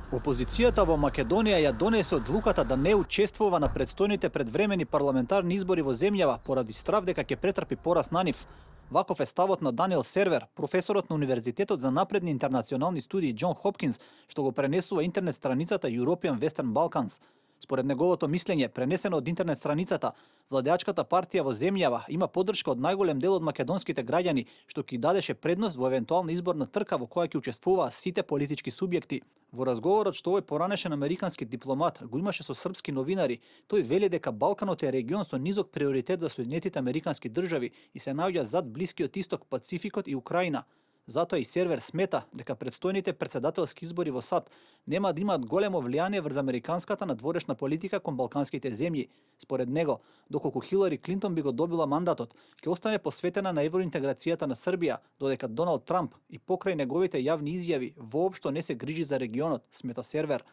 Опозицијата во Македонија ја донесе одлуката да не учествува на предстојните предвремени парламентарни избори во земјава поради страв дека ќе претрпи пораз на нив. Ваков е ставот на Даниел Сервер, професорот на Универзитетот за напредни интернационални студии Џон Хопкинс, што го пренесува интернет страницата European Western Balkans. Според неговото мислење, пренесено од интернет страницата, владеачката партија во земјава има поддршка од најголем дел од македонските граѓани, што ќе дадеше предност во евентуална изборна трка во која ќе учествуваа сите политички субјекти. Во разговорот што овој поранешен американски дипломат го имаше со српски новинари, тој вели дека Балканот е регион со низок приоритет за Соединетите американски држави и се наоѓа зад Блискиот исток, Пацификот и Украина. Затоа и Сервер смета дека предстојните претседателски избори во САД нема да имаат големо влијание врз американската надворешна политика кон балканските земји. Според него, доколку Хилари Клинтон би го добила мандатот, ќе остане посветена на евроинтеграцијата на Србија, додека Доналд Трамп и покрај неговите јавни изјави воопшто не се грижи за регионот, смета Сервер.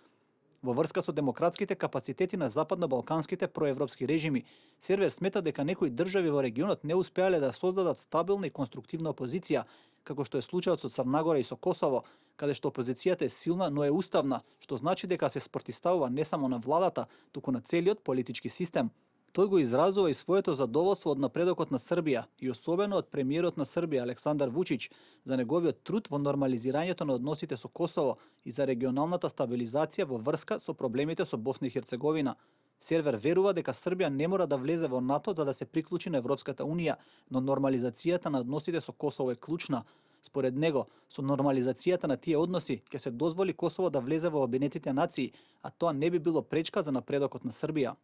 Во врска со демократските капацитети на западно-балканските проевропски режими, Сервер смета дека некои држави во регионот не успеале да создадат стабилна и конструктивна опозиција, како што е случајот со Црнагора и со Косово, каде што опозицијата е силна, но е уставна, што значи дека се спротивставува не само на владата, туку на целиот политички систем. Тој го изразува и своето задоволство од напредокот на Србија и особено од премиерот на Србија Александар Вучич за неговиот труд во нормализирањето на односите со Косово и за регионалната стабилизација во врска со проблемите со Босна и Херцеговина. Сервер верува дека Србија не мора да влезе во НАТО за да се приклучи на Европската унија, но нормализацијата на односите со Косово е клучна. Според него, со нормализацијата на тие односи ќе се дозволи Косово да влезе во Обединетите нации, а тоа не би било пречка за напредокот на Србија.